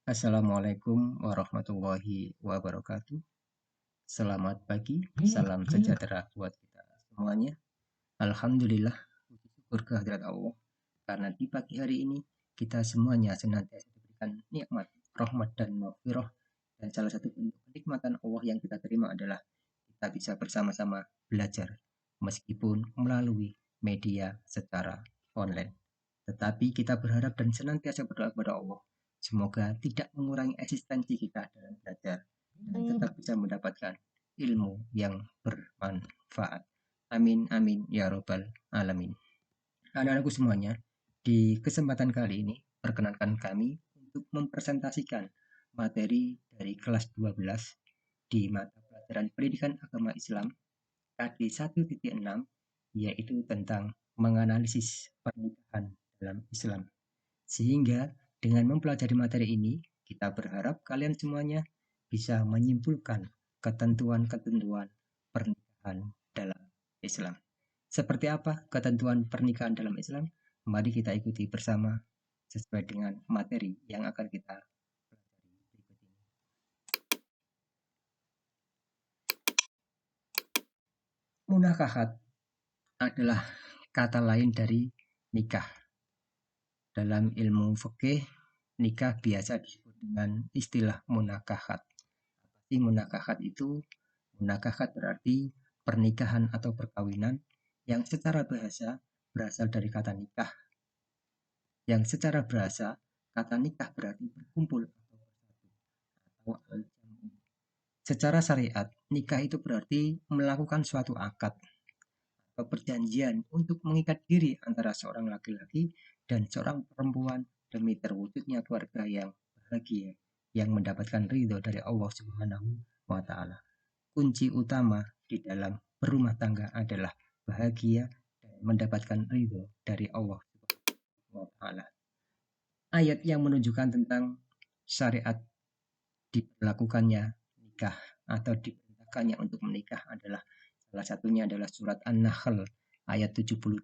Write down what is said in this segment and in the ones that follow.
Assalamualaikum warahmatullahi wabarakatuh. Selamat pagi, salam sejahtera buat kita semuanya. Alhamdulillah, puji syukur kehadirat Allah. Karena di pagi hari ini kita semuanya senantiasa diberikan nikmat, rahmat dan maghfirah. Dan salah satu bentuk kenikmatan Allah yang kita terima adalah kita bisa bersama-sama belajar meskipun melalui media secara online. Tetapi kita berharap dan senantiasa berdoa kepada Allah, semoga tidak mengurangi eksistensi kita dalam belajar dan tetap bisa mendapatkan ilmu yang bermanfaat. Amin, amin, ya robbal alamin. Anak-anakku semuanya, di kesempatan kali ini, perkenankan kami untuk mempresentasikan materi dari kelas 12 di mata pelajaran Pendidikan Agama Islam KD 1.6, yaitu tentang menganalisis pernikahan dalam Islam. Sehingga dengan mempelajari materi ini, kita berharap kalian semuanya bisa menyimpulkan ketentuan-ketentuan pernikahan dalam Islam. Seperti apa ketentuan pernikahan dalam Islam? Mari kita ikuti bersama sesuai dengan materi yang akan kita pelajari berikut ini. Munakahat adalah kata lain dari nikah. Dalam ilmu fikih, nikah biasa disebut dengan istilah munakahat. Apa sih munakahat itu? Munakahat berarti pernikahan atau perkawinan yang secara bahasa berasal dari kata nikah. Yang secara bahasa, kata nikah berarti berkumpul atau bersatu atau al-jamu. Secara syariat, nikah itu berarti melakukan suatu akad atau perjanjian untuk mengikat diri antara seorang laki-laki dan seorang perempuan demi terwujudnya keluarga yang bahagia yang mendapatkan ridho dari Allah Subhanahu wa taala. Kunci utama di dalam berumah tangga adalah bahagia dan mendapatkan ridho dari Allah Subhanahu wa taala. Ayat yang menunjukkan tentang syariat dilakukannya nikah atau diperintahkannya untuk menikah adalah salah satunya adalah surat An-Nahl ayat 72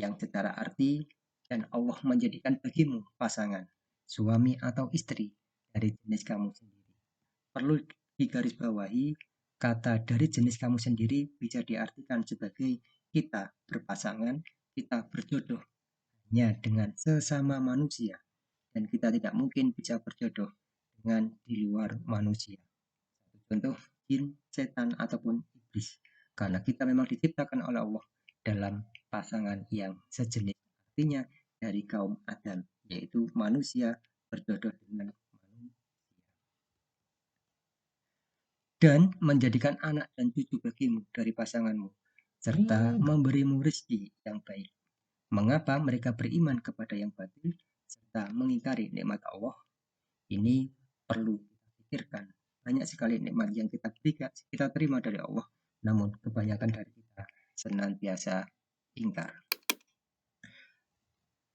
yang secara arti dan Allah menjadikan bagimu pasangan, suami atau istri dari jenis kamu sendiri. Perlu digarisbawahi, kata dari jenis kamu sendiri bisa diartikan sebagai kita berpasangan, kita berjodoh hanya dengan sesama manusia dan kita tidak mungkin bisa berjodoh dengan di luar manusia. Contoh jin, setan ataupun iblis. Karena kita memang diciptakan oleh Allah dalam pasangan yang sejenis. Artinya dari kaum Adam, yaitu manusia berjodoh dengan manusia. Dan menjadikan anak dan cucu bagimu dari pasanganmu, serta memberimu rezeki yang baik. Mengapa mereka beriman kepada yang batil, serta mengingkari nikmat Allah? Ini perlu kita pikirkan. Banyak sekali nikmat yang kita terima dari Allah, namun kebanyakan dari kita senantiasa ingkar.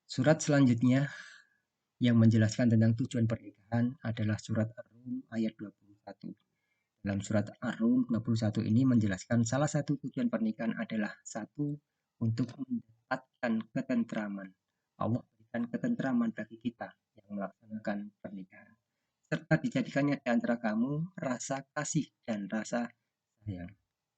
Surat selanjutnya yang menjelaskan tentang tujuan pernikahan adalah surat Ar-Rum ayat 21. Dalam surat Ar-Rum 21 ini menjelaskan salah satu tujuan pernikahan adalah satu, untuk mendapatkan ketentraman. Allah berikan ketentraman bagi kita yang melaksanakan pernikahan, serta dijadikannya di antara kamu rasa kasih dan rasa sayang.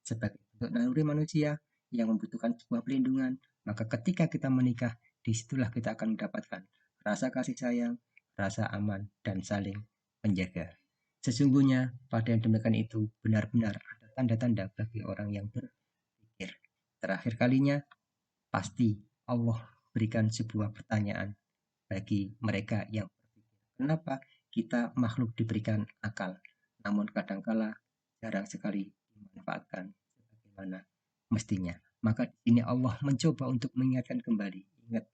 Sebagai bentuk naluri manusia yang membutuhkan sebuah pelindungan, maka ketika kita menikah, disitulah kita akan mendapatkan rasa kasih sayang, rasa aman, dan saling menjaga. Sesungguhnya pada yang demikian itu benar-benar ada tanda-tanda bagi orang yang berpikir. Terakhir kalinya, pasti Allah berikan sebuah pertanyaan bagi mereka yang berpikir. Kenapa kita makhluk diberikan akal, namun kadangkala jarang sekali dimanfaatkan sebagaimana mestinya. Maka di sini Allah mencoba untuk mengingatkan kembali. Ingat,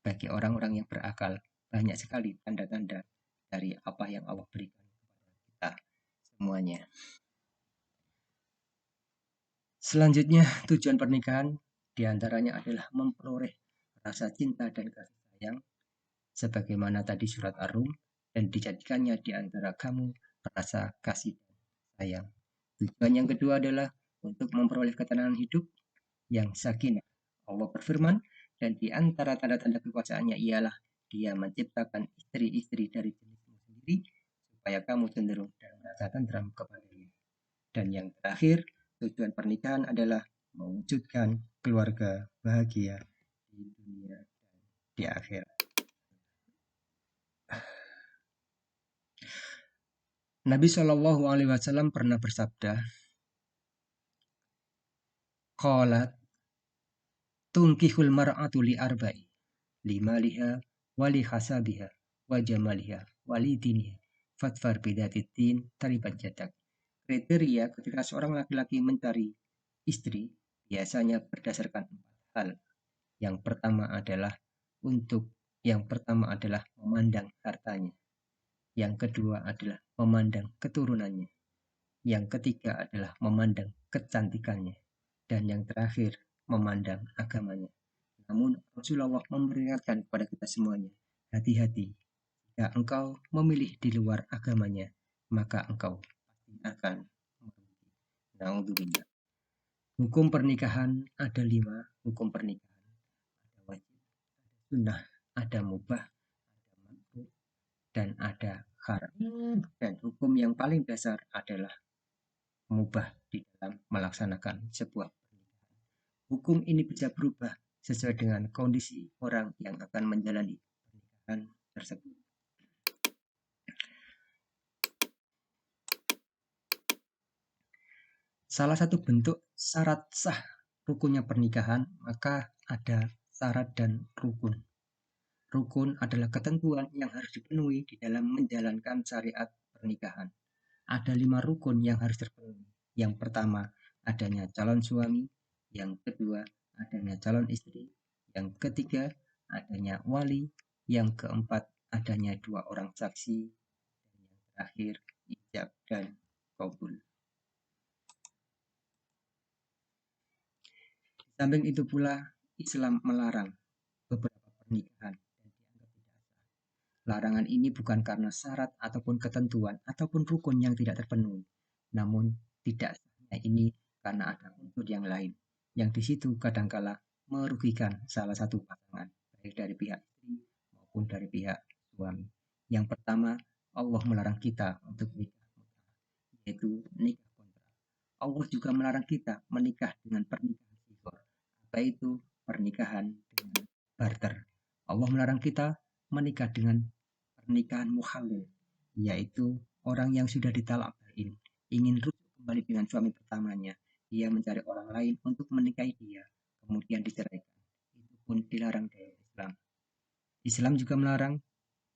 bagi orang-orang yang berakal, banyak sekali tanda-tanda dari apa yang Allah berikan kepada kita semuanya. Selanjutnya, tujuan pernikahan diantaranya adalah memperoleh rasa cinta dan kasih sayang, sebagaimana tadi surat Ar-Rum, dan dijadikannya di antara kamu rasa kasih dan sayang. Tujuan yang kedua adalah untuk memperoleh ketenangan hidup yang sakinah. Allah berfirman, dan di antara tanda-tanda kekuasaannya ialah Dia menciptakan istri-istri dari jenismu sendiri istri supaya kamu cenderung dan merasa tentram kepadanya. Dan yang terakhir, tujuan pernikahan adalah mewujudkan keluarga bahagia di dunia dan di akhirat. Nabi Shallallahu Alaihi Wasallam pernah bersabda, "Qalat tunkihul mar'atu li arba'i, limaliha, wali hasabiha, wa jamaliha, wali diniha, fatfar bidatiddin taribat jadak." Kriteria ketika seorang laki-laki mencari istri biasanya berdasarkan 4 hal. Yang pertama adalah memandang hartanya. Yang kedua adalah memandang keturunannya. Yang ketiga adalah memandang kecantikannya. Dan yang terakhir, memandang agamanya. Namun Rasulullah memperingatkan kepada kita semuanya, hati-hati. Jika engkau memilih di luar agamanya, maka engkau pasti akan merugi. Naudzubillah. Hukum pernikahan ada 5 hukum pernikahan. Ada wajib, ada sunnah, ada mubah, ada makruh, dan ada haram. Dan hukum yang paling dasar adalah mubah di dalam melaksanakan sebuah pernikahan. Hukum ini bisa berubah sesuai dengan kondisi orang yang akan menjalani pernikahan tersebut. Salah satu bentuk syarat sah rukunnya pernikahan, maka ada syarat dan rukun. Rukun adalah ketentuan yang harus dipenuhi di dalam menjalankan syariat pernikahan. Ada 5 rukun yang harus terpenuhi. Yang pertama, adanya calon suami. Yang kedua, adanya calon istri. Yang ketiga, adanya wali. Yang keempat, adanya 2 orang saksi. Dan yang terakhir, ijab dan qabul. Di samping itu pula, Islam melarang beberapa pernikahan dan dianggap tidak sah. Larangan ini bukan karena syarat ataupun ketentuan ataupun rukun yang tidak terpenuhi, namun tidak sahnya ini karena ada unsur yang lain, yang di situ kadangkala merugikan salah satu pasangan, baik dari pihak istri maupun dari pihak suami. Yang pertama, Allah melarang kita untuk nikah mut'ah, yaitu nikah kontrak. Allah juga melarang kita menikah dengan pernikahan sighar, yaitu pernikahan dengan barter. Allah melarang kita menikah dengan pernikahan muhalil, yaitu orang yang sudah ditalak bain, ingin rujuk kembali dengan suami pertamanya, dia mencari orang lain untuk menikahi dia, kemudian diceraikan. Itu pun dilarang dalam Islam. Islam juga melarang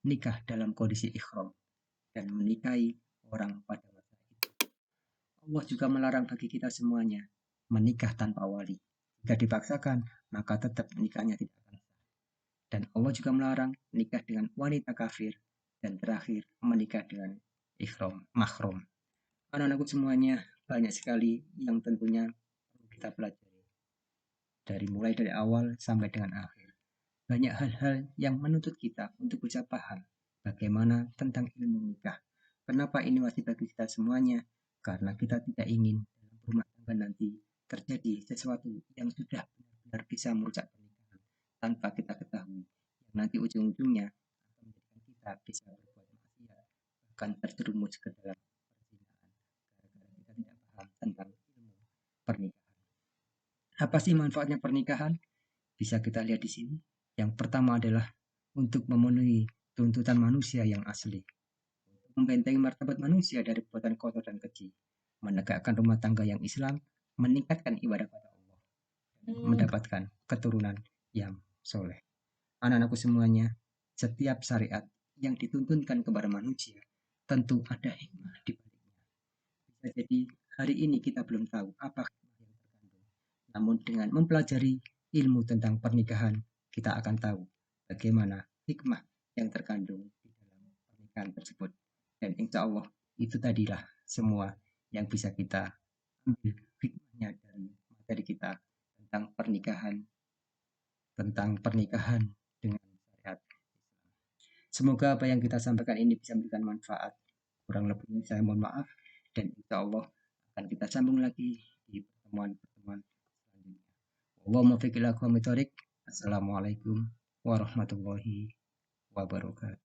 nikah dalam kondisi ikhram dan menikahi orang pada masa itu. Allah juga melarang bagi kita semuanya menikah tanpa wali. Jika dipaksakan, maka tetap nikahnya tidak akan sah. Dan Allah juga melarang nikah dengan wanita kafir, dan terakhir menikah dengan mahram. Anak-anakku semuanya, banyak sekali yang tentunya perlu kita pelajari. Mulai dari awal sampai dengan akhir. Banyak hal-hal yang menuntut kita untuk bisa paham bagaimana tentang ilmu nikah. Kenapa ini wajib bagi kita semuanya? Karena kita tidak ingin dalam rumah tangga nanti terjadi sesuatu yang sudah benar-benar bisa merusak pernikahan tanpa kita ketahui, yang nanti ujung-ujungnya akan menjadikan kita bisa berbuat maksiat, bahkan terjerumus ke dalam perzinahan gara-gara kita tidak paham tentang ilmu pernikahan. Apa sih manfaatnya pernikahan? Bisa kita lihat di sini. Yang pertama adalah untuk memenuhi tuntutan manusia yang asli, membentengi martabat manusia dari perbuatan kotor dan keji, menegakkan rumah tangga yang Islam, meningkatkan ibadah pada Allah, dan mendapatkan keturunan yang soleh. Anak-anakku semuanya, setiap syariat yang dituntunkan kepada manusia tentu ada hikmah di baliknya. Bisa jadi hari ini kita belum tahu apa hikmah yang terkandung, namun dengan mempelajari ilmu tentang pernikahan, kita akan tahu bagaimana hikmah yang terkandung di dalam pernikahan tersebut. Dan insya Allah itu tadilah semua yang bisa kita ambil hikmahnya dari materi kita tentang pernikahan dengan syariat Islam. Semoga apa yang kita sampaikan ini bisa memberikan manfaat. Kurang lebihnya saya mohon maaf, dan insya Allah akan kita sambung lagi di pertemuan-pertemuan selanjutnya. Wallahumma fiqh ila aqwamit thoriq. Assalamualaikum warahmatullahi wabarakatuh.